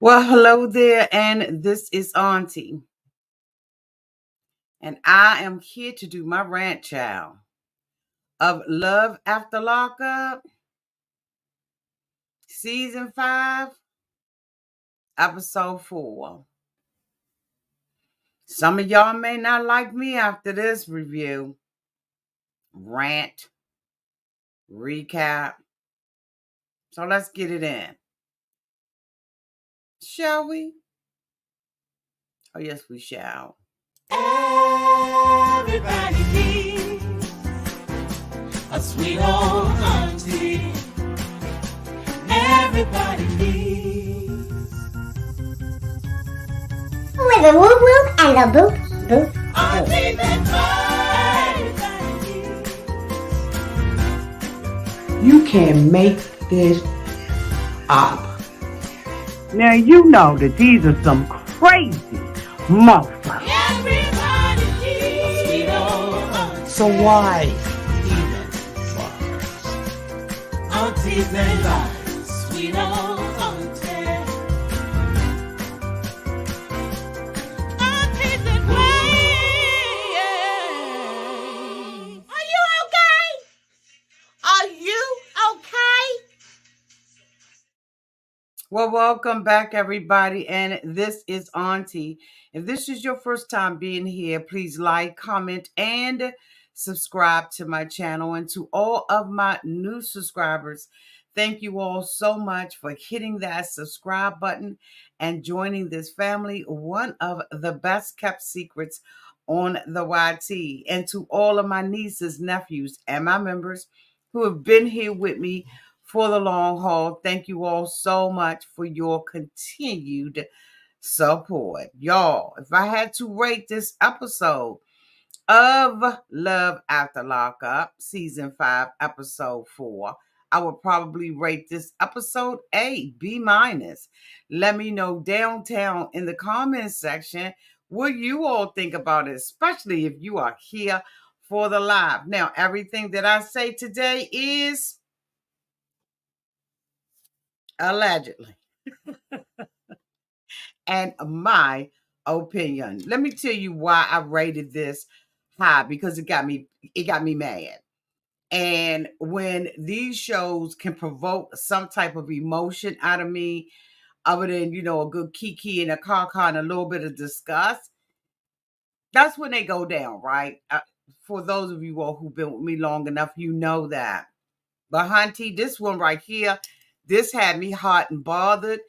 Well, hello there, and this is Auntie, and I am here to do my rant, child, of Love After Lockup, Season 5, Episode 4. Some of y'all may not like me after this review, rant, recap, so let's get it in. Shall we? Oh, yes, we shall. Everybody needs a sweet old auntie. Everybody needs with a whoop whoop and a boop boop. auntie that everybody needs. You can make this up. Now you know that these are some crazy motherfuckers. Everybody needs a sweet old auntie. So why even bother? Aunties and lies, sweet old auntie. Aunties and ways. Are you okay? Are you okay? Well, welcome back, everybody, and this is Auntie. If this is your first time being here, please like, comment, and subscribe to my channel. And to all of my new subscribers, thank you all so much for hitting that subscribe button and joining this family, one of the best kept secrets on the YT. And to all of my nieces, nephews, and my members who have been here with me for the long haul, thank you all so much for your continued support. Y'all, if I had to rate this episode of Love After Lockup, Season 5, Episode 4, I would probably rate this episode a B minus. Let me know downtown in the comments section what you all think about it, especially if you are here for the live. Now, everything that I say today is allegedly and my opinion. Let me tell you why I rated this high, because it got me mad. And when these shows can provoke some type of emotion out of me, other than, a good kiki and a caca and a little bit of disgust, that's when they go down, right? For those of you all who've been with me long enough, you know that. But Hunty, this one right here, this had me hot and bothered.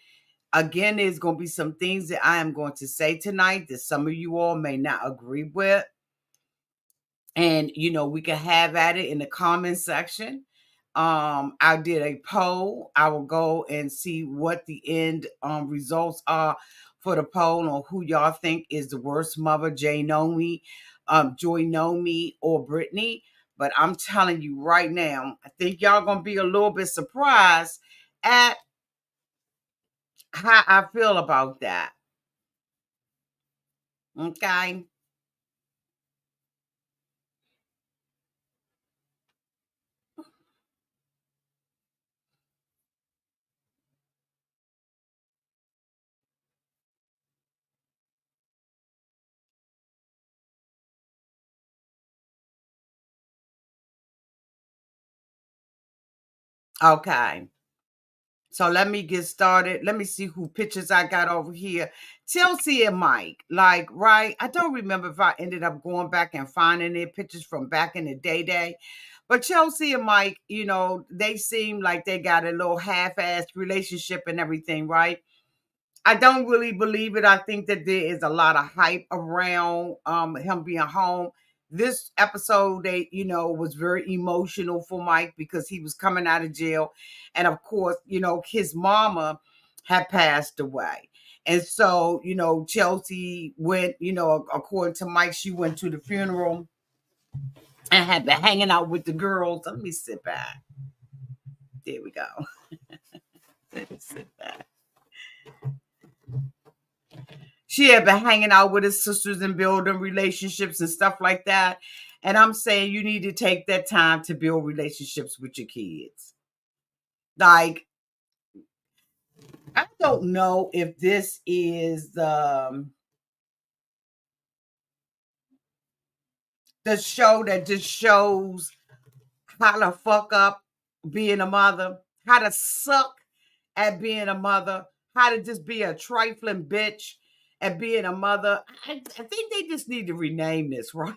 Again, there's going to be some things that I am going to say tonight that some of you all may not agree with. And, we can have at it in the comment section. I did a poll. I will go and see what the end results are for the poll on who y'all think is the worst mother, Joynomie, or Brittney. But I'm telling you right now, I think y'all going to be a little bit surprised at how I feel about that. Okay. Okay. So let me get started. Let me see who pictures I got over here. Chelsea and Mike. Like, right? I don't remember if I ended up going back and finding their pictures from back in the day. But Chelsea and Mike, they seem like they got a little half-assed relationship and everything, right? I don't really believe it. I think that there is a lot of hype around him being home. This episode, was very emotional for Mike because he was coming out of jail. And of course, his mama had passed away. And so, Chelsea went, according to Mike, she went to the funeral and had been hanging out with the girls. Let me sit back. There we go. Let me sit back. She had been hanging out with his sisters and building relationships and stuff like that. And I'm saying you need to take that time to build relationships with your kids. Like, I don't know if this is the show that just shows how to fuck up being a mother, how to suck at being a mother, how to just be a trifling bitch at being a mother. I think they just need to rename this, right?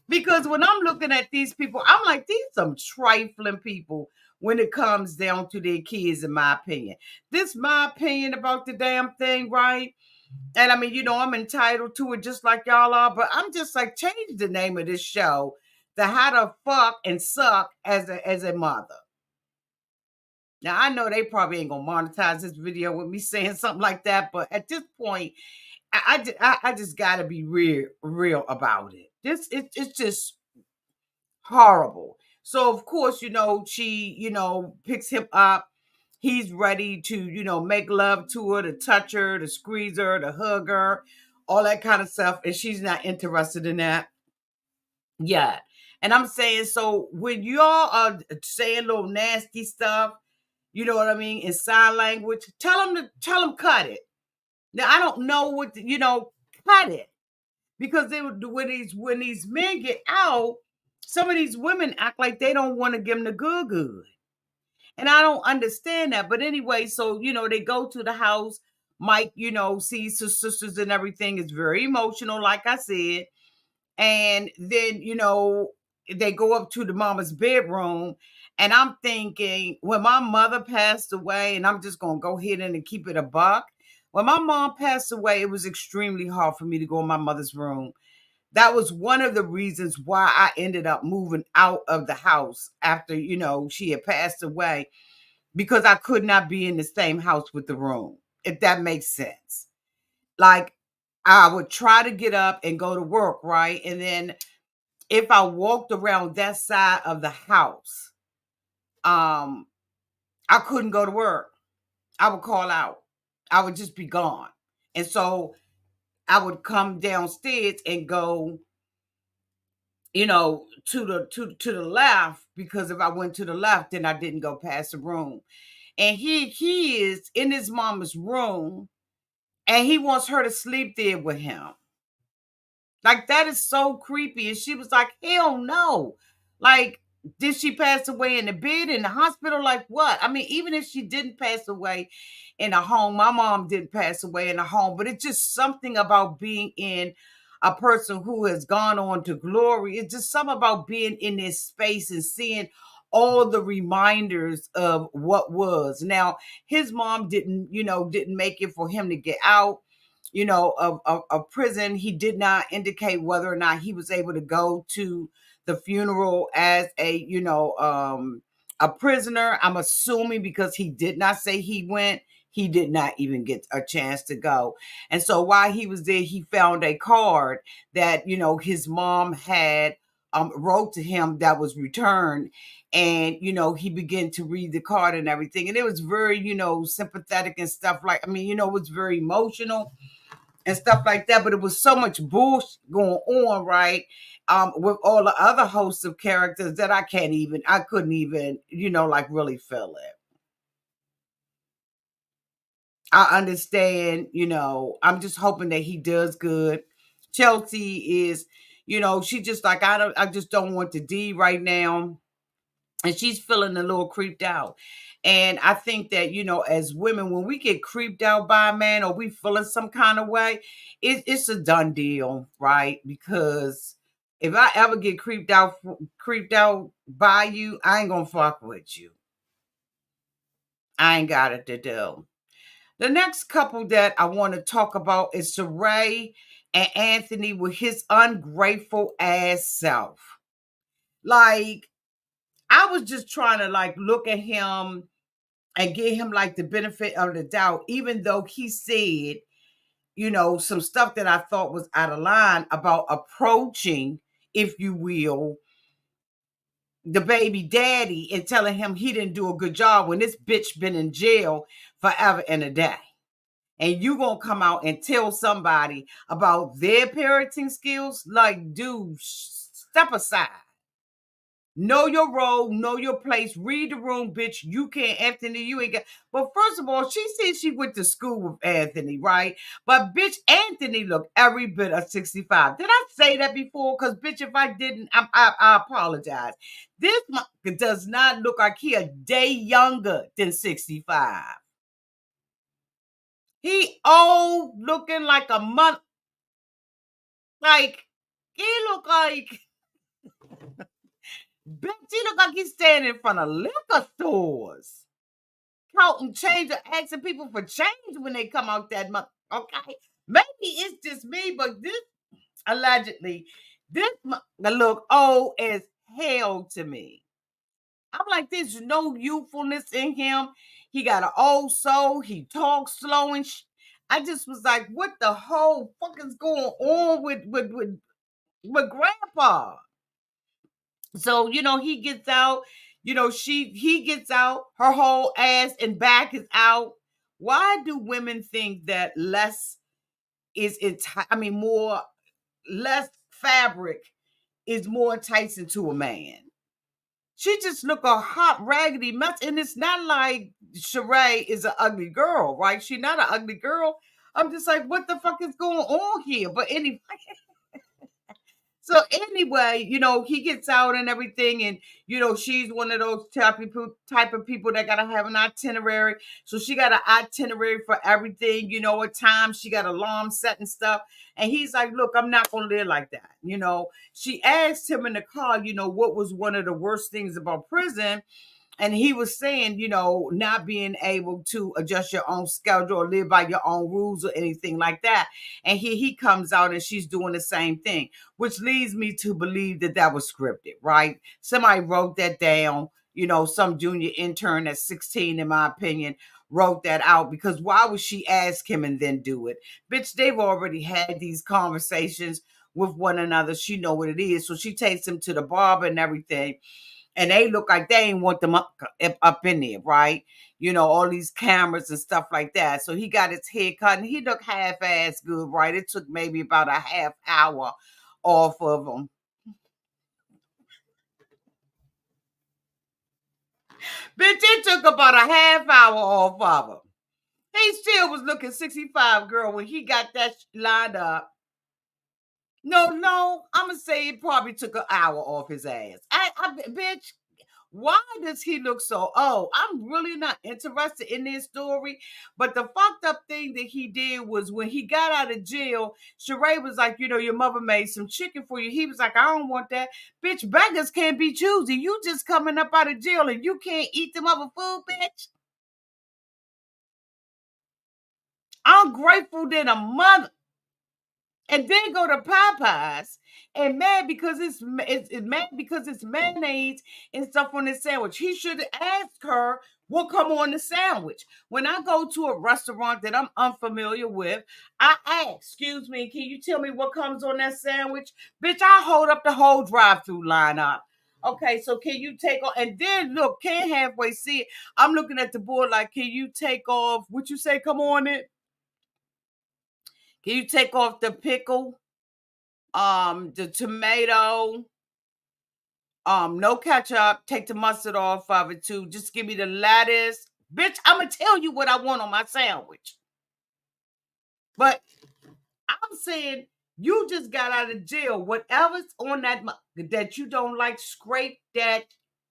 Because when I'm looking at these people, I'm like, these some trifling people when it comes down to their kids, in my opinion. This my opinion about the damn thing, right? And I mean, I'm entitled to it just like y'all are, but I'm just like, change the name of this show to How to Fuck and Suck as a mother. Now I know they probably ain't gonna monetize this video with me saying something like that, but at this point, I just gotta be real about it. It's just horrible. So of course, she, picks him up. He's ready to, make love to her, to touch her, to squeeze her, to hug her, all that kind of stuff. And she's not interested in that yet. And I'm saying, so when y'all are saying little nasty stuff, you know what I mean, in sign language, tell them cut it. Now I don't know what cut it. Because when these men get out, some of these women act like they don't want to give them the good. And I don't understand that. But anyway, so they go to the house. Mike, sees his sisters and everything. Is very emotional, like I said. And then, they go up to the mama's bedroom. And I'm thinking, when my mother passed away, and I'm just gonna go ahead and keep it a buck. When my mom passed away, it was extremely hard for me to go in my mother's room. That was one of the reasons why I ended up moving out of the house after, she had passed away, because I could not be in the same house with the room, if that makes sense. Like, I would try to get up and go to work, right? And then if I walked around that side of the house, I couldn't go to work. I would call out. I would just be gone. And so I would come downstairs and go to the left, because if I went to the left, then I didn't go past the room. And he is in his mama's room, and he wants her to sleep there with him. Like, that is so creepy. And she was like, hell no. Like, did she pass away in the bed, in the hospital? Like, what? I mean, even if she didn't pass away in a home, my mom didn't pass away in a home, but it's just something about being in a person who has gone on to glory. It's just something about being in this space and seeing all the reminders of what was. Now, his mom didn't make it for him to get out of prison. He did not indicate whether or not he was able to go to the funeral as a prisoner. I'm assuming, because he did not say he went, he did not even get a chance to go. And so while he was there, he found a card that, his mom had wrote to him, that was returned. And, he began to read the card and everything. And it was very, sympathetic and stuff. Like, I mean, it was very emotional and stuff like that. But it was so much bullshit going on, right? With all the other hosts of characters that I couldn't even, like, really feel it. I understand, I'm just hoping that he does good. Chelsea is, she just like, I just don't want the D right now. And she's feeling a little creeped out. And I think that, as women, when we get creeped out by a man, or we feeling some kind of way, it's a done deal, right? Because if I ever get creeped out by you, I ain't gonna fuck with you. I ain't got it to do. The next couple that I want to talk about is Sharae and Anthony with his ungrateful ass self. Like, I was just trying to like look at him and give him like the benefit of the doubt, even though he said, some stuff that I thought was out of line about approaching, if you will, the baby daddy and telling him he didn't do a good job when this bitch been in jail forever and a day. And you gonna come out and tell somebody about their parenting skills? Like, dude, step aside. Know your role, know your place, read the room, bitch. You can't, Anthony, you ain't got. But first of all, she said she went to school with Anthony, right? But bitch, Anthony looked every bit of 65. Did I say that before? Because bitch, if I didn't, I apologize. This does not look like he a day younger than 65. He old, looking like a month. Like, he look like, bitch, he look like he's standing in front of liquor stores. Counting change or asking people for change when they come out that month. Okay. Maybe it's just me, but this allegedly, this look old as hell to me. I'm like, there's no youthfulness in him. He got an old soul. He talks slow and I just was like, what the whole fuck is going on with grandpa? So, he gets out, he gets out, her whole ass and back is out. Why do women think that less is more, less fabric is more enticing to a man? She just look a hot raggedy mess, and it's not like Sharae is an ugly girl, right? She's not an ugly girl. I'm just like, what the fuck is going on here? But anyway, so anyway, he gets out and everything, and she's one of those type of people that gotta have an itinerary. So she got an itinerary for everything. At times she got alarm set and stuff. And he's like, "Look, I'm not gonna live like that." She asked him in the car, what was one of the worst things about prison. And he was saying, not being able to adjust your own schedule or live by your own rules or anything like that. And here he comes out and she's doing the same thing, which leads me to believe that that was scripted, right? Somebody wrote that down, some junior intern at 16, in my opinion, wrote that out, because why would she ask him and then do it? Bitch, they've already had these conversations with one another. She know what it is. So she takes him to the barber and everything. And they look like they ain't want them up in there, right? All these cameras and stuff like that. So he got his hair cut and he looked half-ass good, right? It took maybe about a half hour off of him. Bitch, it took about a half hour off of him. He still was looking 65, girl, when he got that lined up. No, I'm going to say it probably took an hour off his ass. Bitch, why does he look so old? I'm really not interested in this story. But the fucked up thing that he did was when he got out of jail, Sharae was like, your mother made some chicken for you. He was like, I don't want that. Bitch, beggars can't be choosy. You just coming up out of jail and you can't eat them other food, bitch. I'm grateful than a mother. And then go to Popeyes and mad because it's mad because it's mayonnaise and stuff on the sandwich. He should ask her what come on the sandwich. When I go to a restaurant that I'm unfamiliar with, I ask, excuse me, can you tell me what comes on that sandwich? Bitch, I hold up the whole drive-through line up. Okay, so can you take off? And then look, can't halfway see it. I'm looking at the board like, can you take off what you say come on it? Can you take off the pickle? The tomato, no ketchup, take the mustard off of it too. Just give me the lettuce. Bitch, I'm gonna tell you what I want on my sandwich. But I'm saying you just got out of jail. Whatever's on that you don't like, scrape that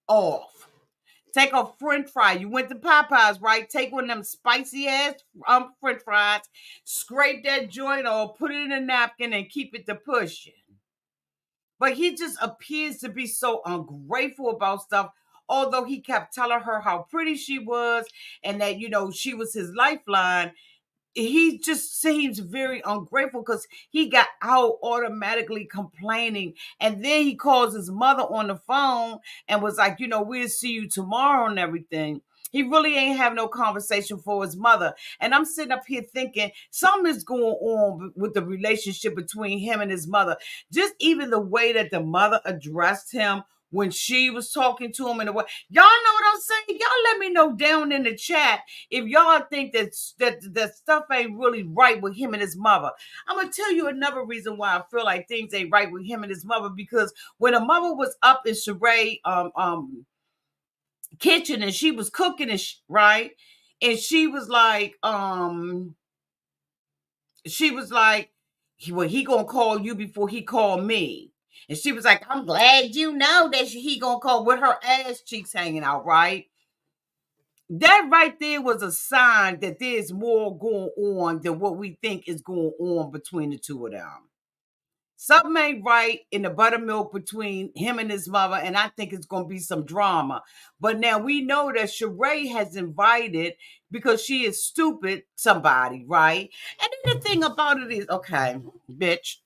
off. Take a french fry. You went to Popeyes, right? Take one of them spicy ass french fries, scrape that joint off, put it in a napkin and keep it to pushing. But he just appears to be so ungrateful about stuff, although he kept telling her how pretty she was and that, she was his lifeline. He just seems very ungrateful because he got out automatically complaining. And then he calls his mother on the phone and was like, we'll see you tomorrow and everything. He really ain't have no conversation for his mother. And I'm sitting up here thinking something is going on with the relationship between him and his mother. Just even the way that the mother addressed him when she was talking to him in the way. Y'all know what I'm saying? Y'all let me know down in the chat if y'all think that stuff ain't really right with him and his mother. I'm gonna tell you another reason why I feel like things ain't right with him and his mother, because when the mother was up in Sharae kitchen and she was cooking and right, and she was like well, he gonna call you before he called me. And she was like, I'm glad you know that he gonna call, with her ass cheeks hanging out, right? That right there was a sign that there's more going on than what we think is going on between the two of them. Something ain't right in the buttermilk between him and his mother, and I think it's going to be some drama. But now we know that Sharae has invited, because she is stupid, somebody, right? And then the thing about it is, okay, bitch.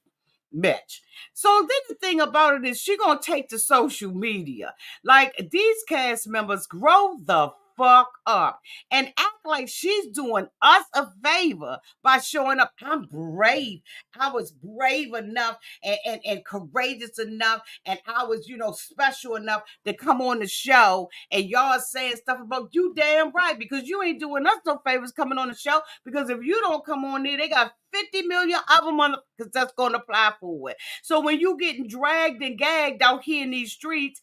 So then the thing about it is she gonna take to social media. Like, these cast members, grow the fuck up and act like she's doing us a favor by showing up. I'm brave. I was brave enough and courageous enough, and I was, special enough to come on the show, and y'all saying stuff about you. Damn right, because you ain't doing us no favors coming on the show, because if you don't come on there, they got 50 million other motherfuckers that's going to apply for it. So when you getting dragged and gagged out here in these streets,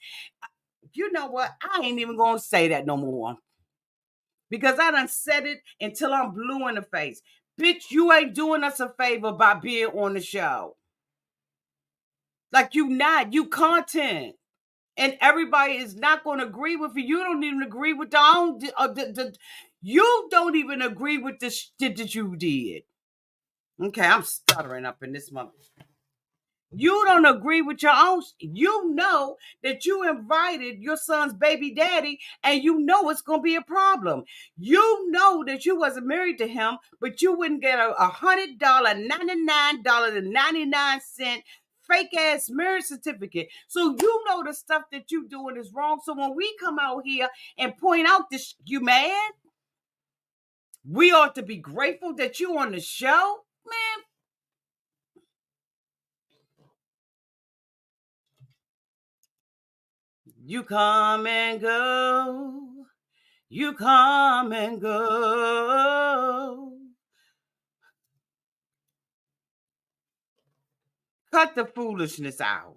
you know what? I ain't even going to say that no more, because I done said it until I'm blue in the face. Bitch, you ain't doing us a favor by being on the show. Like, you content. And everybody is not going to agree with you. You don't even agree with you don't even agree with the shit that you did. Okay, I'm stuttering up in this month. You don't agree with your own. You know that you invited your son's baby daddy, and you know it's going to be a problem. You know that you wasn't married to him, but you wouldn't get a $100, $99.99 fake ass marriage certificate. So you know the stuff that you doing is wrong. So when we come out here and point out this, you mad? We ought to be grateful that you on the show, man. You come and go. You come and go. Cut the foolishness out.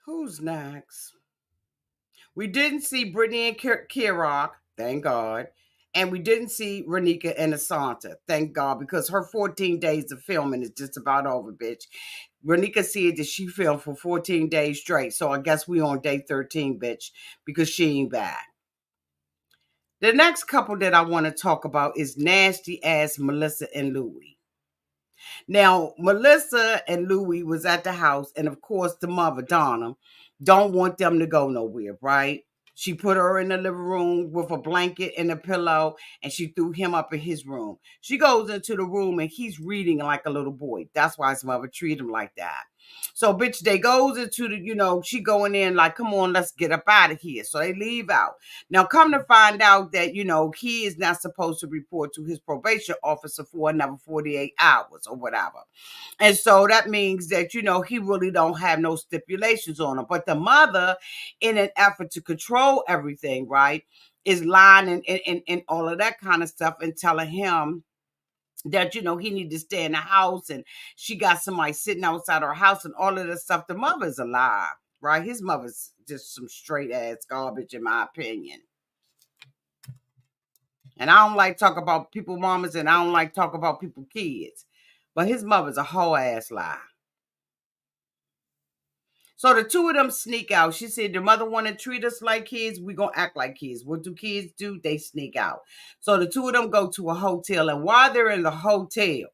Who's next? We didn't see Brittney and Kirok, thank God. And we didn't see Renika and Asanta, thank God, because her 14 days of filming is just about over, bitch. Renika said that she filmed for 14 days straight. So I guess we on day 13, bitch, because she ain't back. The next couple that I want to talk about is nasty ass Melissa and Louie. Now, Melissa and Louie was at the house, and of course, the mother, Donna, don't want them to go nowhere, right? She put her in the living room with a blanket and a pillow, and she threw him up in his room. She goes into the room, and he's reading like a little boy. That's why his mother treated him like that. So, bitch, they goes into the, she going in like, come on, let's get up out of here. So they leave out. Now, come to find out that, he is not supposed to report to his probation officer for another 48 hours or whatever. And so that means that, he really don't have no stipulations on him. But the mother, in an effort to control everything, right, is lying and all of that kind of stuff and telling him that, he need to stay in the house, and she got somebody sitting outside her house and all of this stuff. The mother's a lie, right? His mother's just some straight ass garbage, in my opinion. And I don't like talk about people mamas, and I don't like talk about people kids. But his mother's a whole ass lie. So the two of them sneak out. She said the mother want to treat us like kids. We going to act like kids. What do kids do? They sneak out. So the two of them go to a hotel. And while they're in the hotel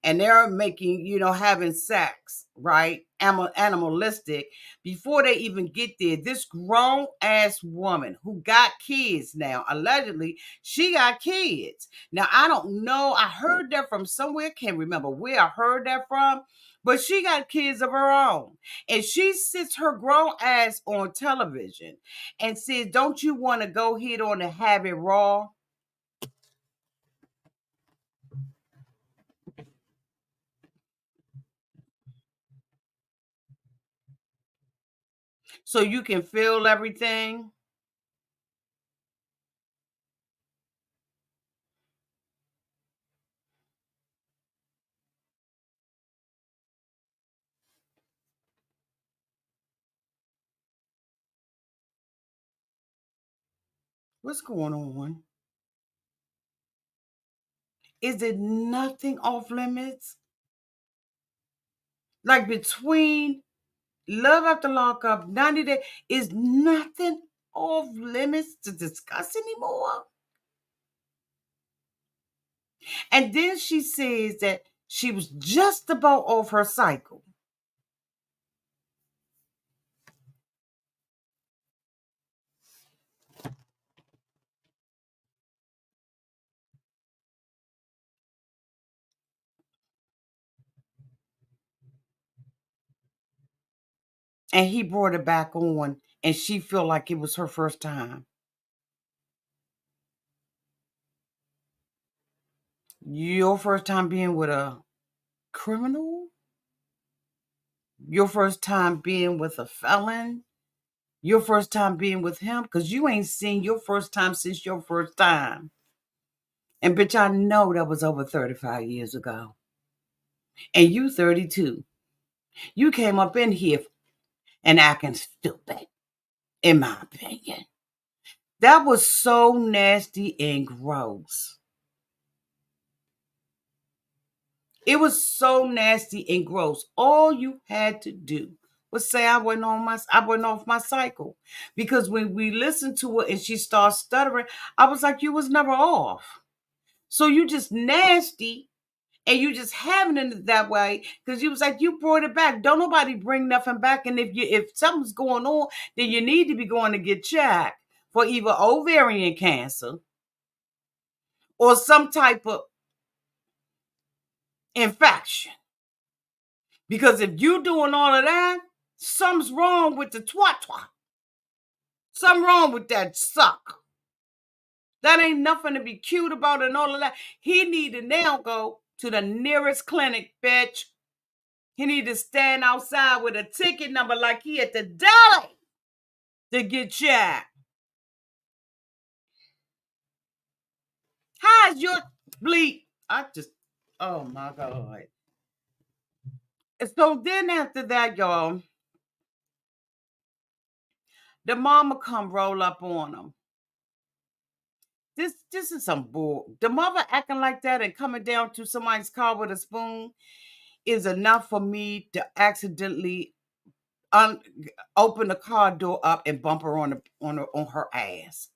and they're making, having sex, right? Animalistic. Before they even get there, this grown ass woman who got kids now, allegedly, she got kids. Now, I don't know. I heard that from somewhere. Can't remember where I heard that from. But she got kids of her own. And she sits her grown ass on television and says, don't you want to go ahead on and have it raw? so you can feel everything. What's going on? Is it nothing off limits? Like between Love After Lockup, 90 Days, is nothing off limits to discuss anymore? And then she says that she was just about off her cycle. And he brought it back on, and she felt like it was her first time. Your first time being with a criminal? Your first time being with a felon? Your first time being with him? Because you ain't seen your first time since your first time. And bitch, I know that was over 35 years ago. And you 32. You came up in here and acting stupid, in my opinion. That was so nasty and gross. It was so nasty and gross. All you had to do was say I went off my cycle. Because when we listened to it and she started stuttering, I was like, you was never off. So you just nasty and you just having it that way because you was like, you brought it back. Don't nobody bring nothing back. And if something's going on, then you need to be going to get checked for either ovarian cancer or some type of infection. Because if you doing all of that, something's wrong with the twat. Something wrong with that suck. That ain't nothing to be cute about and all of that. He need to now go to the nearest clinic, bitch. He need to stand outside with a ticket number like he at the deli to get checked. How's your bleep? Oh my God. So then after that, y'all, the mama come roll up on him. This is some bull. The mother acting like that and coming down to somebody's car with a spoon is enough for me to accidentally open the car door up and bump her on her ass.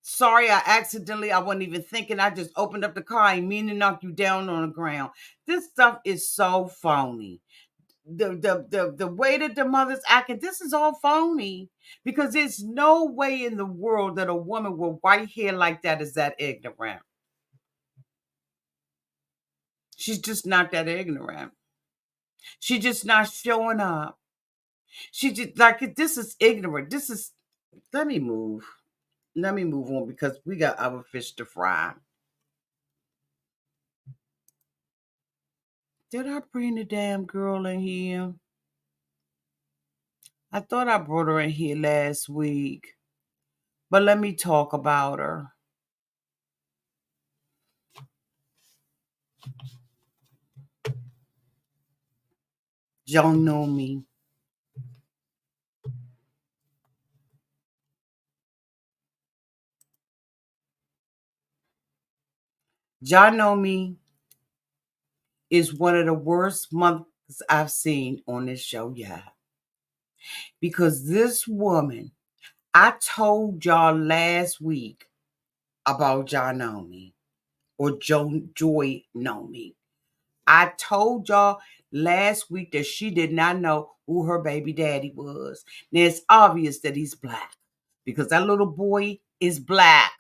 Sorry, I wasn't even thinking. I just opened up the car. I mean to knock you down on the ground. This stuff is so phony. The way that the mother's acting, this is all phony. Because there's no way in the world that a woman with white hair like that is that ignorant. She's just not that ignorant. She's just not showing up. She just like this is ignorant. This is let me move. Let me move on because we got other fish to fry. Did I bring the damn girl in here? I thought I brought her in here last week. But let me talk about her. Joynomie. Joynomie is one of the worst months I've seen on this show yet. Because this woman, I told y'all last week about Joynomie or Joynomie. I told y'all last week that she did not know who her baby daddy was. Now it's obvious that he's black because that little boy is black.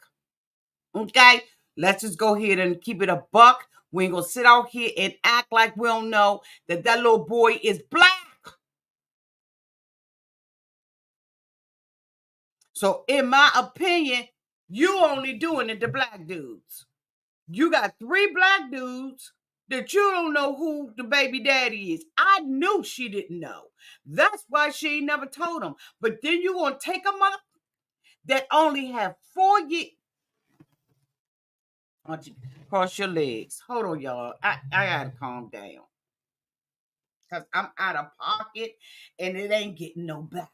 Okay? Let's just go ahead and keep it a buck. We ain't gonna sit out here and act like we don't know that that little boy is black. So in my opinion, you only doing it to black dudes. You got 3 black dudes that you don't know who the baby daddy is. I knew she didn't know. That's why she ain't never told him. But then you gonna take a mother that only have 4 years. Cross your legs. Hold on, y'all. I gotta calm down. Because I'm out of pocket and it ain't getting no better.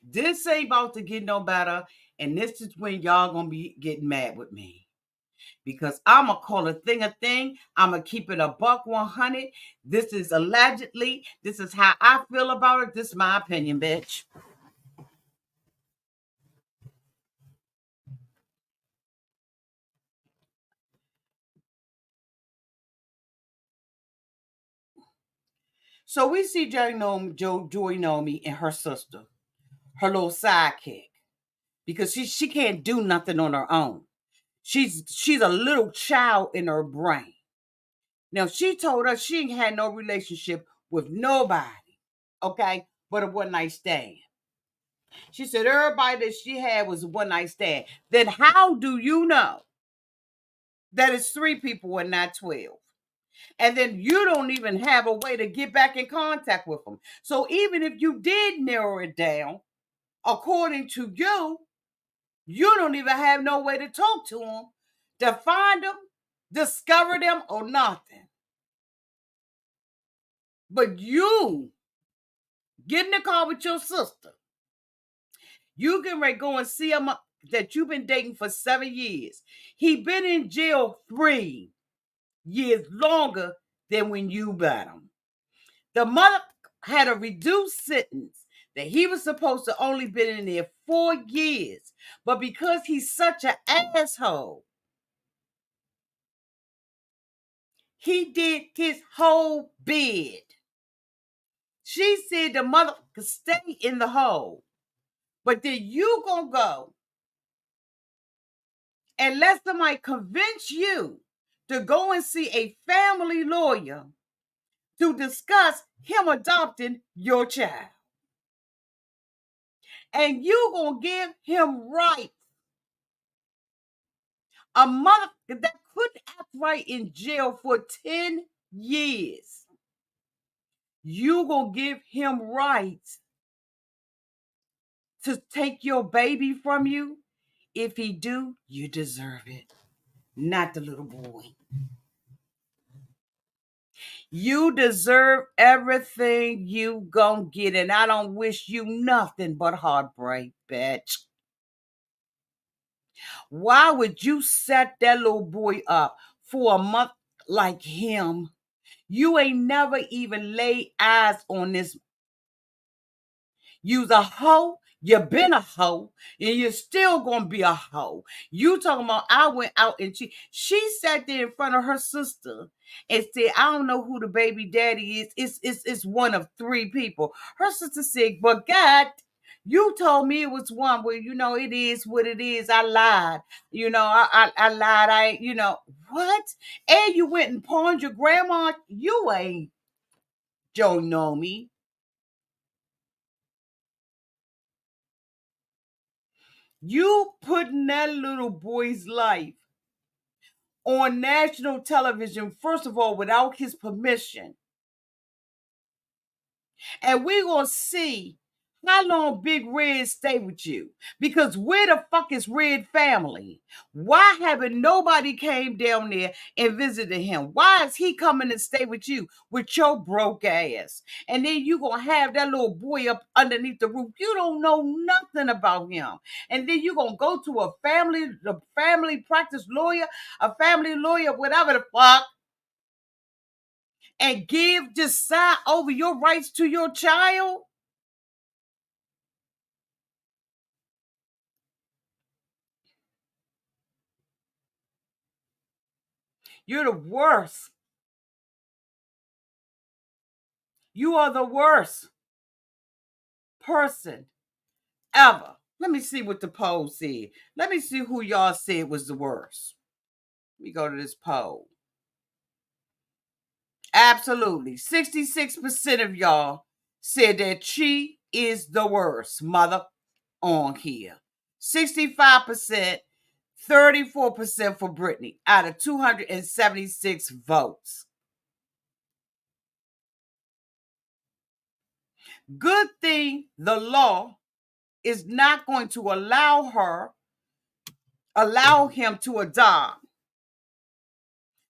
This ain't about to get no better. And this is when y'all gonna be getting mad with me. Because I'm going to call a thing. I'm going to keep it a buck 100. This is allegedly. This is how I feel about it. This is my opinion, bitch. So we see Joynomie and her sister, her little sidekick, because she can't do nothing on her own. She's a little child in her brain. Now, she told us she ain't had no relationship with nobody, okay, but a one-night stand. She said everybody that she had was a one-night stand. Then how do you know that it's 3 people and not 12? And then you don't even have a way to get back in contact with them. So even if you did narrow it down, according to you don't even have no way to talk to them, to find them, discover them, or nothing. But you get in the car with your sister. You can go and see him that you've been dating for 7 years. He been in jail 3 years longer than when you met him. The mother had a reduced sentence that he was supposed to only been in there 4 years. But because he's such an asshole, he did his whole bid. She said the mother could stay in the hole. But then you gonna go and let somebody convince you to go and see a family lawyer to discuss him adopting your child. And you gonna give him rights. A mother that could act right in jail for 10 years. You gonna give him rights to take your baby from you? If he do, you deserve it. Not the little boy. You deserve everything you gonna get, and I don't wish you nothing but heartbreak, bitch. Why would you set that little boy up for a month like him? You ain't never even laid eyes on this. You's a hoe. You been a hoe, and you're still gonna be a hoe. You talking about I went out and she sat there in front of her sister and said, I don't know who the baby daddy is. It's one of 3 people. Her sister said, but God, you told me it was one. Well, it is what it is. I lied. I lied. What? And you went and pawned your grandma. You ain't Joynomie. You putting that little boy's life on national television, first of all, without his permission. And we're going to see how long Big Red stay with you. Because where the fuck is Red family? Why haven't nobody came down there and visited him? Why is he coming to stay with you with your broke ass? And then you going to have that little boy up underneath the roof. You don't know nothing about him. And then you going to go to a family practice lawyer, a family lawyer, whatever the fuck, and decide over your rights to your child? You're the worst. You are the worst person ever. Let me see what the poll said. Let me see who y'all said was the worst. Let me go to this poll. Absolutely. 66% of y'all said that she is the worst mother on here. 65% 34% for Brittney out of 276 votes. Good thing the law is not going to allow him to adopt.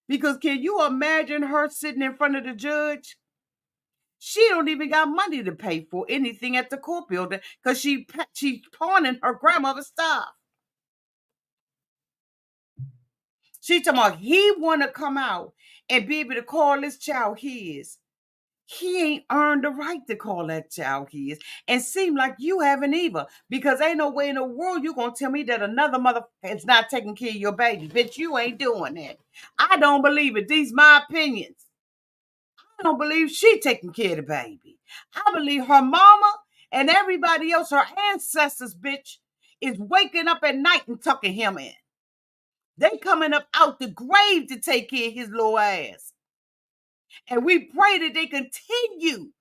Because can you imagine her sitting in front of the judge? She don't even got money to pay for anything at the court building because she's pawning her grandmother's stuff. She talking about he want to come out and be able to call this child his. He ain't earned the right to call that child his. And seem like you haven't either. Because ain't no way in the world you going to tell me that another mother is not taking care of your baby. Bitch, you ain't doing that. I don't believe it. These my opinions. I don't believe she taking care of the baby. I believe her mama and everybody else, her ancestors, bitch, is waking up at night and tucking him in. They coming up out the grave to take care of his little ass. And we pray that they continue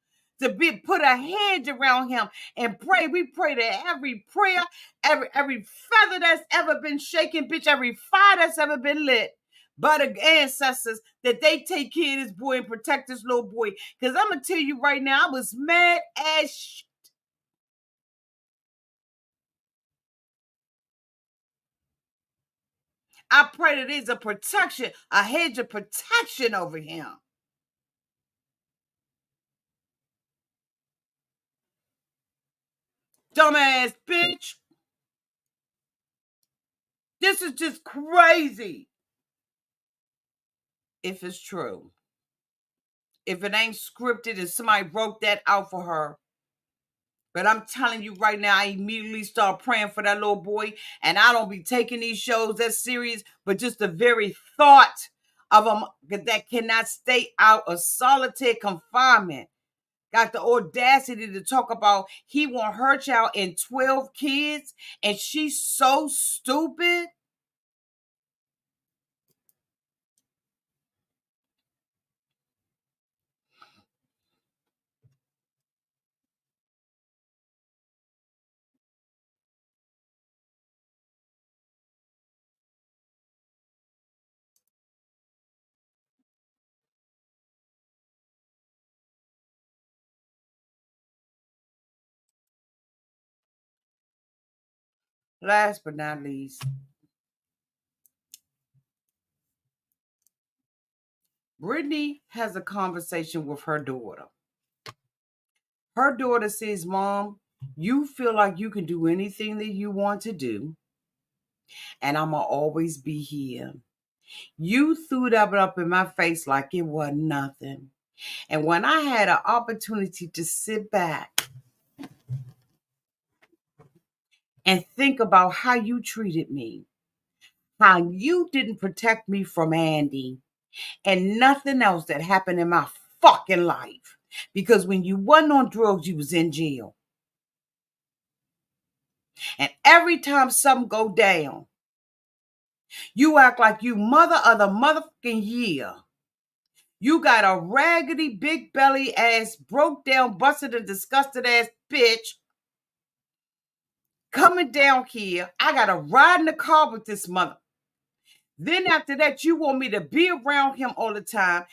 to put a hedge around him and pray. We pray that every prayer, every feather that's ever been shaken, bitch, every fire that's ever been lit by the ancestors, that they take care of this boy and protect this little boy. Because I'm going to tell you right now, I was mad as shit. I pray that there's a protection, a hedge of protection over him. Dumbass bitch. This is just crazy. If it's true. If it ain't scripted and somebody wrote that out for her. But I'm telling you right now, I immediately start praying for that little boy. And I don't be taking these shows that serious. But just the very thought of him that cannot stay out of solitary confinement. Got the audacity to talk about he want her child and 12 kids. And she's so stupid. Last but not least, Brittney has a conversation with her daughter. Her daughter says, Mom, you feel like you can do anything that you want to do, and I'm going to always be here. You threw that up in my face like it was nothing. And when I had an opportunity to sit back and think about how you treated me, how you didn't protect me from Andy, and nothing else that happened in my fucking life. Because when you wasn't on drugs, you was in jail. And every time something go down, you act like you mother of the motherfucking year. You got a raggedy, big belly ass, broke down, busted and disgusted ass bitch coming down here. I got to ride in the car with this mother. Then after that, you want me to be around him all the time.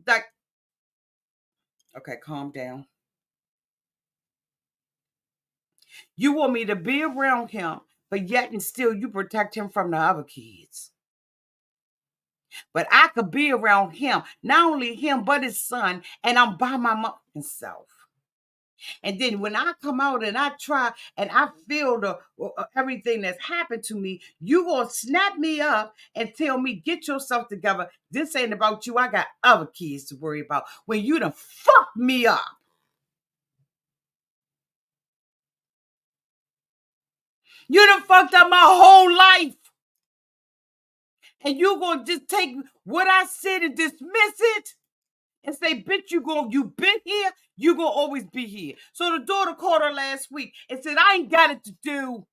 Like, okay, calm down. You want me to be around him, but yet and still you protect him from the other kids. But I could be around him, not only him, but his son, and I'm by my motherfucking self. And then when I come out and I try and I feel the everything that's happened to me, you gonna snap me up and tell me, get yourself together. This ain't about you. I got other kids to worry about. When you done fucked me up. You done fucked up my whole life. And you gonna just take what I said and dismiss it? And say, bitch, you been here, you gonna always be here. So the daughter called her last week and said, I ain't got it to do.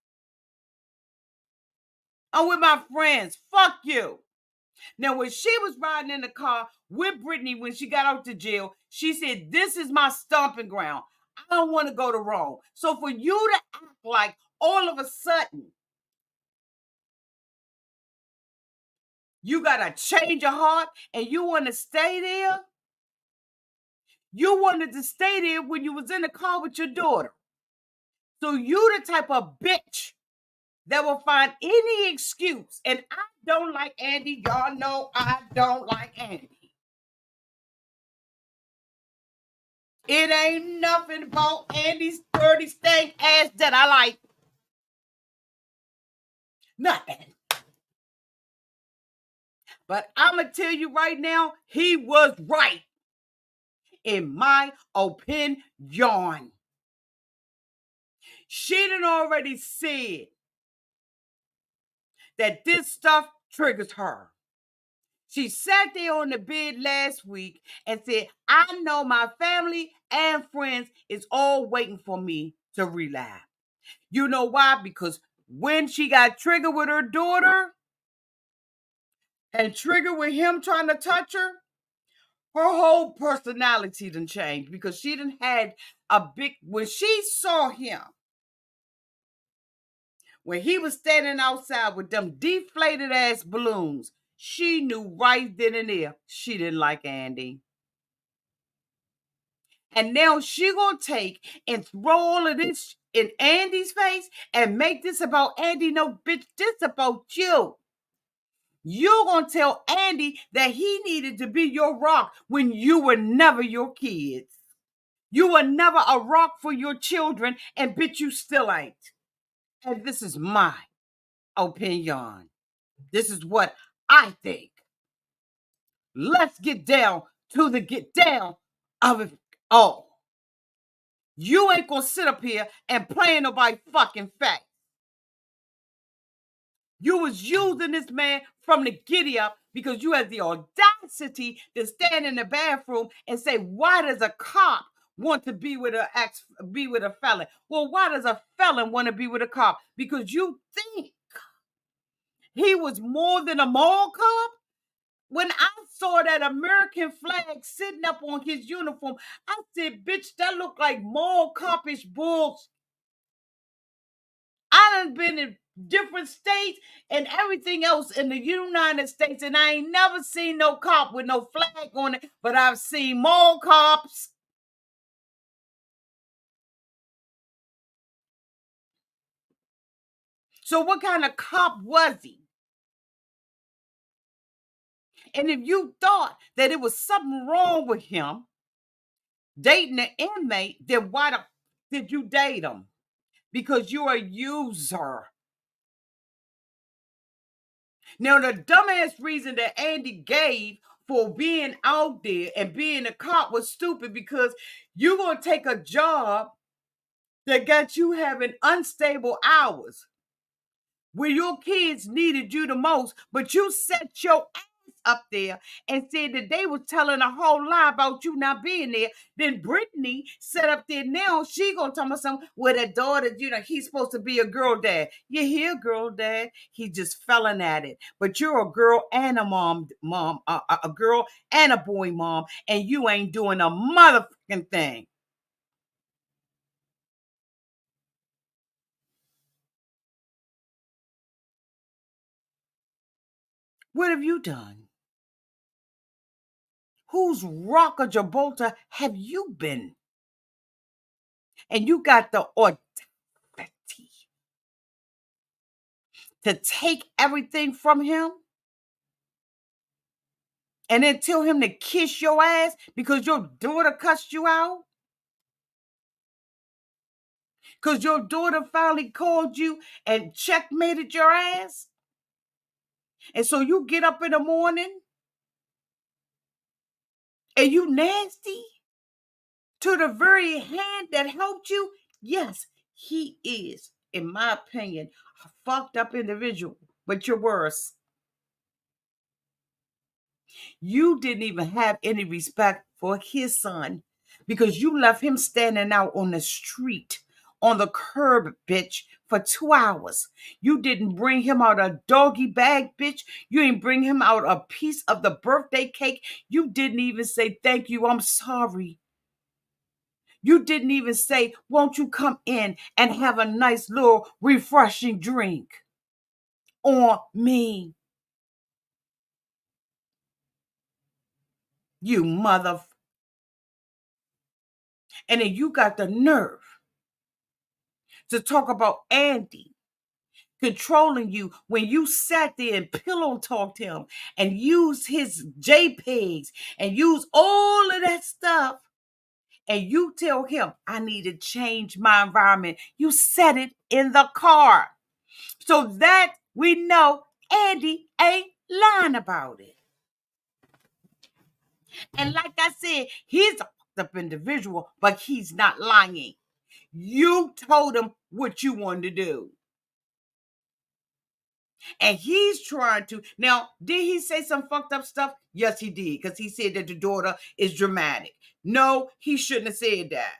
I'm with my friends. Fuck you. Now, when she was riding in the car with Brittney when she got out to jail, she said, this is my stomping ground. I don't want to go to Rome. So for you to act like all of a sudden You got a change of heart and you want to stay there? You wanted to stay there when you was in the car with your daughter. So you the type of bitch that will find any excuse. And I don't like Andy. Y'all know I don't like Andy. It ain't nothing about Andy's dirty stank ass that I like. Nothing. But I'm going to tell you right now, he was right. In my opinion. She done already said that this stuff triggers her. She sat there on the bed last week and said, I know my family and friends is all waiting for me to relapse. You know why? Because when she got triggered with her daughter and triggered with him trying to touch her, her whole personality done changed because she done had a big, when she saw him, when he was standing outside with them deflated ass balloons, she knew right then and there she didn't like Andy. And now she gonna take and throw all of this in Andy's face and make this about Andy. No, bitch, this about you. You're gonna tell Andy that he needed to be your rock when you were never your kids. You were never a rock for your children, and bitch, you still ain't. And this is my opinion. This is what I think. Let's get down to the get down of it all. You ain't gonna sit up here and play nobody fucking face. You was using this man from the giddy up because you had the audacity to stand in the bathroom and say, why does a cop want to be with a felon? Well, why does a felon want to be with a cop? Because you think he was more than a mall cop? When I saw that American flag sitting up on his uniform, I said, bitch, that looked like mall copish bullshit. I done been in different states and everything else in the United States, and I ain't never seen no cop with no flag on it, but I've seen mall cops. So what kind of cop was he? And if you thought that it was something wrong with him dating an inmate, then why did you date him? Because you're a user. Now, the dumbass reason that Andy gave for being out there and being a cop was stupid because you're going to take a job that got you having unstable hours where your kids needed you the most, but you set your ass up there and said that they was telling a whole lie about you not being there. Then Brittney set up there now. She gonna tell me something with a daughter, he's supposed to be a girl dad. You hear, girl dad? He just felling at it. But you're a girl and a mom, a girl and a boy mom, and you ain't doing a motherfucking thing. What have you done? Whose rock of Gibraltar have you been? And you got the audacity to take everything from him and then tell him to kiss your ass because your daughter cussed you out? Because your daughter finally called you and checkmated your ass? And so you get up in the morning and you nasty to the very hand that helped you? Yes, he is, in my opinion, a fucked up individual, but you're worse. You didn't even have any respect for his son because you left him standing out on the street, on the curb, bitch, for 2 hours. You didn't bring him out a doggy bag, bitch. You didn't bring him out a piece of the birthday cake. You didn't even say, thank you, I'm sorry. You didn't even say, won't you come in and have a nice little refreshing drink on me? You mother. And then you got the nerve to talk about Andy controlling you when you sat there and pillow talked him and used his JPEGs and used all of that stuff. And you tell him, I need to change my environment. You said it in the car. So that we know Andy ain't lying about it. And like I said, he's a fucked up individual, but he's not lying. You told him what you wanted to do. And he's trying to. Now, did he say some fucked up stuff? Yes, he did. Because he said that the daughter is dramatic. No, he shouldn't have said that.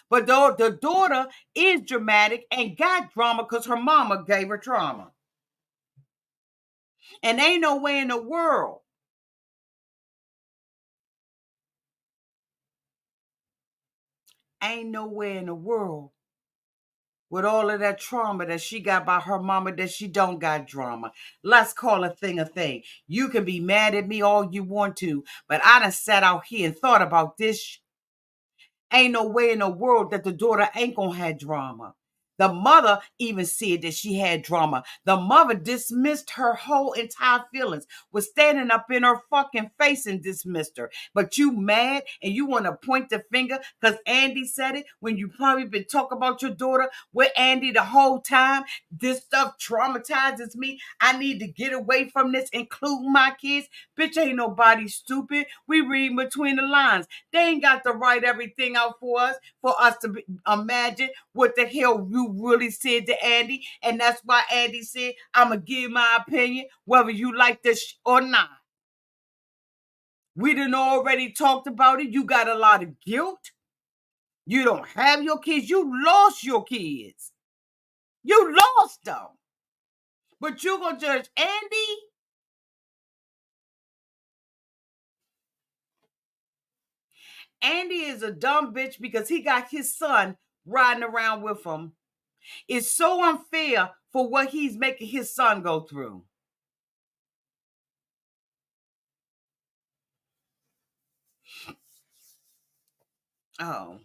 But though the daughter is dramatic and got drama because her mama gave her trauma. And ain't no way in the world. Ain't no way in the world with all of that trauma that she got by her mama that she don't got drama. Let's call a thing a thing. You can be mad at me all you want to, but I done sat out here and thought about this. Ain't no way in the world that the daughter ain't gonna have drama. The mother even said that she had drama. The mother dismissed her whole entire feelings, was standing up in her fucking face and dismissed her. But you mad and you want to point the finger because Andy said it when you probably been talking about your daughter with Andy the whole time. This stuff traumatizes me. I need to get away from this, including my kids. Bitch, ain't nobody stupid. We read between the lines. They ain't got to write everything out for us to imagine what the hell you really said to Andy. And that's why Andy said, I'm going to give my opinion, whether you like this or not. We done already talked about it. You got a lot of guilt. You don't have your kids. You lost your kids. You lost them. But you going to judge Andy? Andy is a dumb bitch because he got his son riding around with him. It's so unfair for what he's making his son go through. Oh.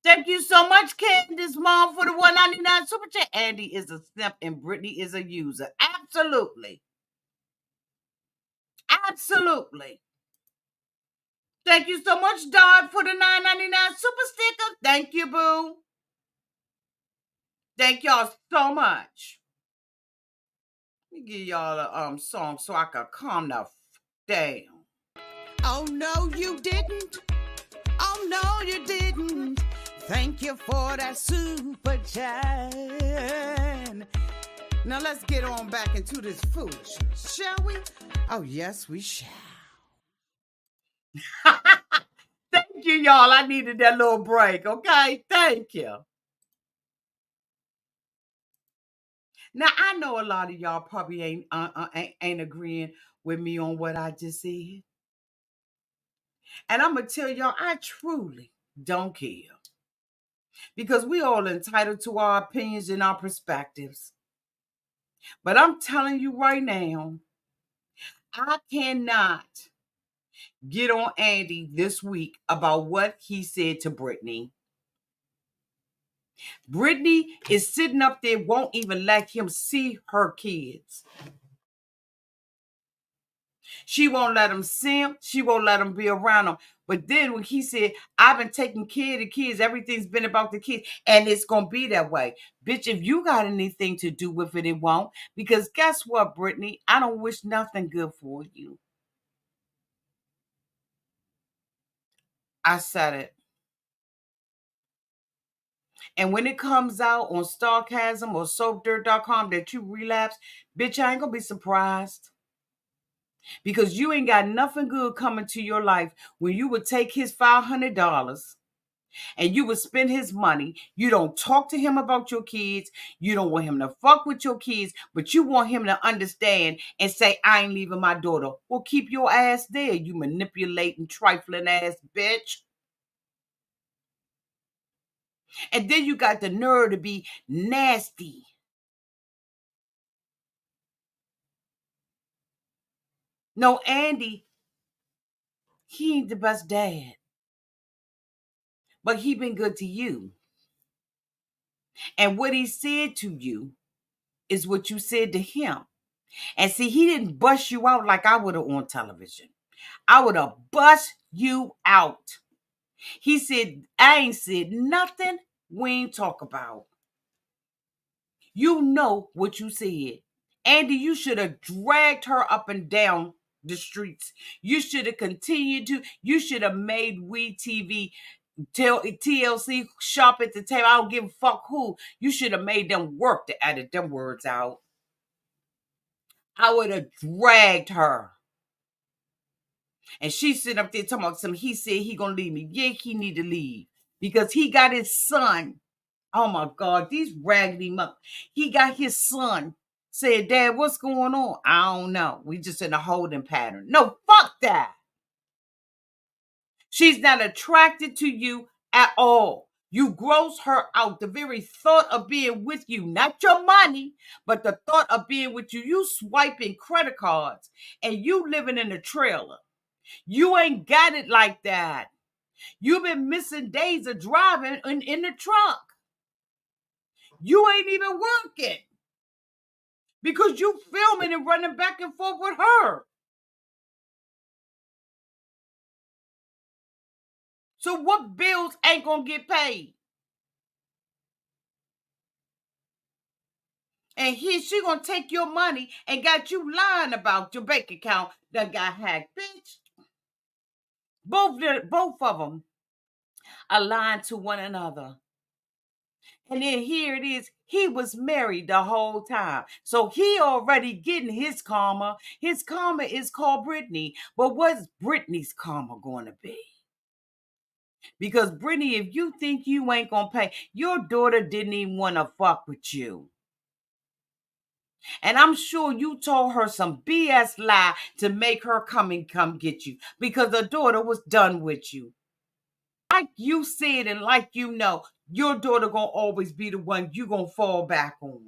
Thank you so much, Candace Mom, for the $1.99 super chat. Andy is a simp and Brittney is a user. Absolutely. Absolutely. Thank you so much, Dodd, for the $9.99 super sticker. Thank you, boo. Thank y'all so much. Let me give y'all a song so I can calm the down. Oh, no, you didn't. Oh, no, you didn't. Thank you for that super chat. Now let's get on back into this foolishness, shall we? Oh, yes, we shall. Thank you, y'all. I needed that little break, okay? Thank you. Now, I know a lot of y'all probably ain't agreeing with me on what I just said. And I'm going to tell y'all, I truly don't care. Because we all entitled to our opinions and our perspectives. But I'm telling you right now, I cannot get on Andy this week about what he said to Brittney. Brittney is sitting up there, won't even let him see her kids. She won't let him see them. She won't let him be around them. But then when he said, I've been taking care of the kids, everything's been about the kids, and it's going to be that way. Bitch, if you got anything to do with it, it won't. Because guess what, Brittney? I don't wish nothing good for you. I said it. And when it comes out on Starcasm or SoapDirt.com that you relapse, bitch, I ain't going to be surprised. Because you ain't got nothing good coming to your life when you would take his $500 and you would spend his money. You don't talk to him about your kids. You don't want him to fuck with your kids, but you want him to understand and say, I ain't leaving my daughter. Well, keep your ass there, you manipulating, trifling ass bitch. And then you got the nerve to be nasty. No, Andy, he ain't the best dad. But he been good to you. And what he said to you is what you said to him. And see, he didn't bust you out like I would have on television. I would have bust you out. He said, I ain't said nothing we ain't talk about. You know what you said. Andy, you should have dragged her up and down the streets. You should have continued to, you should have made WeTV tell TLC shop at the table. I don't give a fuck who. You should have made them work to edit them words out. I would have dragged her. And she's sitting up there talking about something. He said he gonna leave me. Yeah, he need to leave. Because he got his son. Oh my God, these raggedy muck. He got his son. Said, Dad, what's going on? I don't know. We just in a holding pattern. No, fuck that. She's not attracted to you at all. You gross her out. The very thought of being with you, not your money, but the thought of being with you. You swiping credit cards and you living in a trailer. You ain't got it like that. You've been missing days of driving in the truck. You ain't even working because you filming and running back and forth with her. So what bills ain't gonna get paid? And she gonna take your money and got you lying about your bank account that got hacked, bitch. Both of them are lying to one another. And then here it is. He was married the whole time. So he already getting his karma. His karma is called Brittney. But what's Brittney's karma going to be? Because Brittney, if you think you ain't going to pay, your daughter didn't even want to fuck with you. And I'm sure you told her some BS lie to make her come get you. Because her daughter was done with you. Like you said and like you know, your daughter gonna always be the one you gonna fall back on.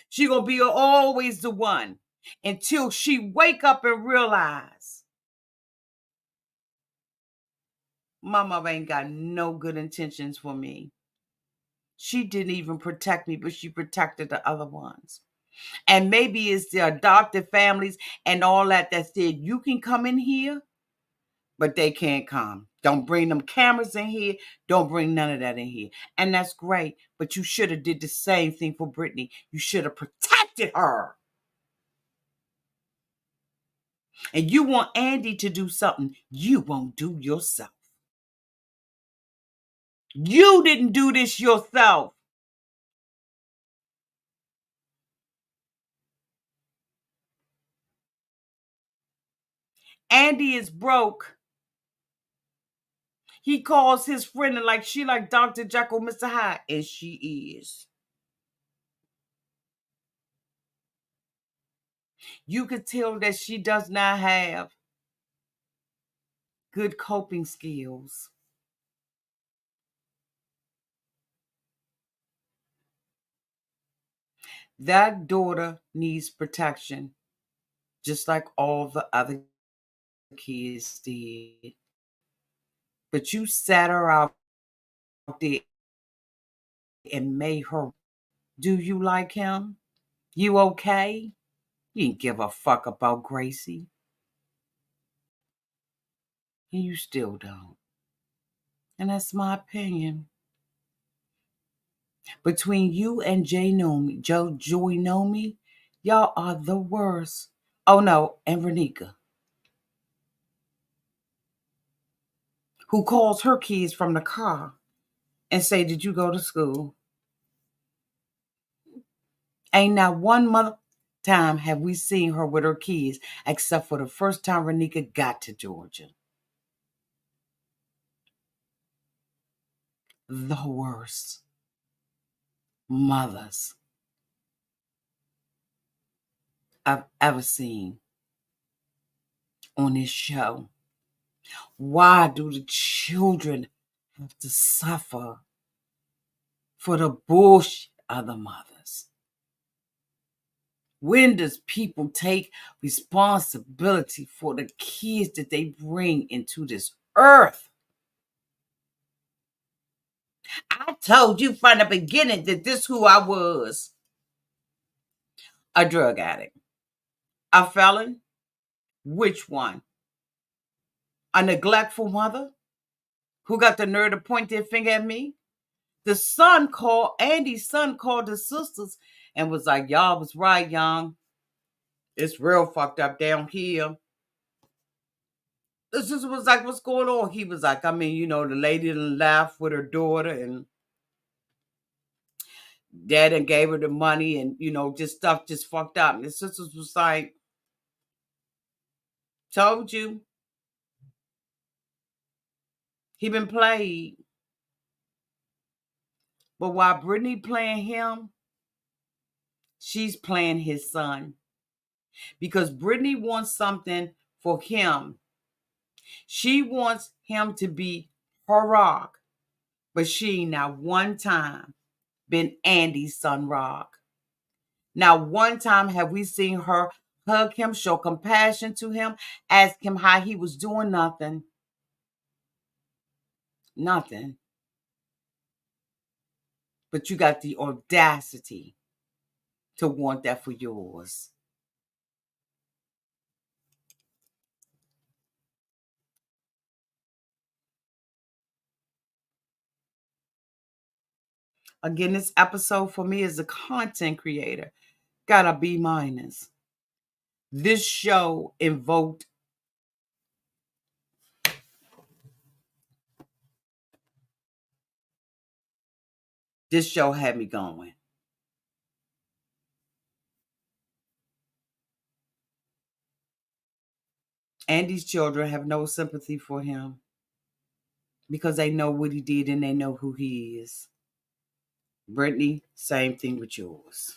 She gonna be always the one until she wake up and realize Mama ain't got no good intentions for me. She didn't even protect me, but she protected the other ones. And maybe it's the adopted families and all that said, you can come in here, but they can't come. Don't bring them cameras in here. Don't bring none of that in here. And that's great. But you should have did the same thing for Brittney. You should have protected her. And you want Andy to do something you won't do yourself. You didn't do this yourself. Andy is broke. He calls his friend and like she like Dr. Jekyll, Mr. Hyde. And she is. You could tell that she does not have good coping skills. That daughter needs protection, just like all the other kids did. But you sat her out there and made her. Do you like him? You okay? You didn't give a fuck about Gracie. And you still don't. And that's my opinion. Between you and Joynomie, y'all are the worst. Oh no, and Renika, who calls her kids from the car and say, did you go to school? Ain't not one mother time have we seen her with her kids, except for the first time Renika got to Georgia. The worst mothers I've ever seen on this show. Why do the children have to suffer? for the bullshit of the mothers? When does people take responsibility for the kids that they bring into this earth? I told you from the beginning that this who I was. A drug addict. A felon? Which one? A neglectful mother who got the nerve to point their finger at me? Andy's son called the sisters and was like, y'all was right, young. It's real fucked up down here. The sister was like, what's going on? He was like, the lady laughed with her daughter and dad and gave her the money and, just stuff just fucked up. And the sisters was like, told you. He been played. But while Brittney playing him, she's playing his son. Because Brittney wants something for him. She wants him to be her rock. But she ain't not one time been Andy's son rock. Now, one time have we seen her hug him, show compassion to him, ask him how he was doing? Nothing. Nothing. But you got the audacity to want that for yours. Again, this episode for me as a content creator got a B-. This show invoked this show had me going. Andy's children have no sympathy for him because they know what he did and they know who he is. Brittney, same thing with yours.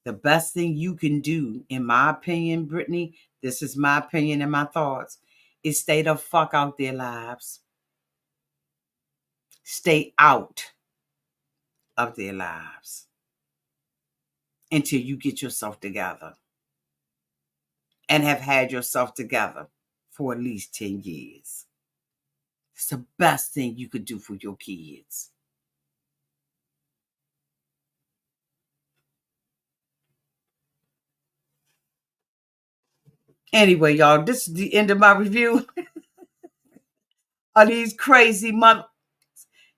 The best thing you can do, in my opinion, Brittney, this is my opinion and my thoughts, is stay the fuck out their lives. Stay out of their lives until you get yourself together and have had yourself together for at least 10 years. It's the best thing you could do for your kids. Anyway, y'all, this is the end of my review of these crazy mothers.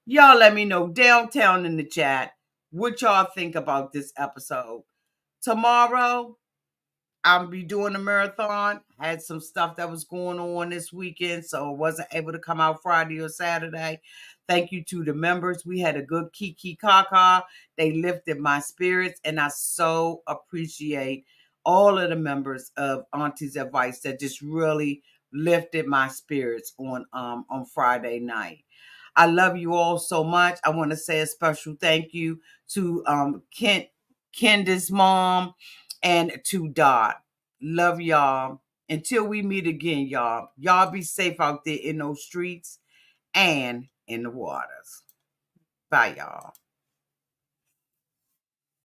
Y'all let me know downtown in the chat what y'all think about this episode. Tomorrow, I'll be doing a marathon. Had some stuff that was going on this weekend, so I wasn't able to come out Friday or Saturday. Thank you to the members. We had a good kiki kaka. They lifted my spirits, and I so appreciate all of the members of Auntie's Advice that just really lifted my spirits on Friday night. I love you all so much. I want to say a special thank you to Kenda's mom and to Dot. Love y'all. Until we meet again, y'all. Y'all be safe out there in those streets and in the waters. Bye, y'all.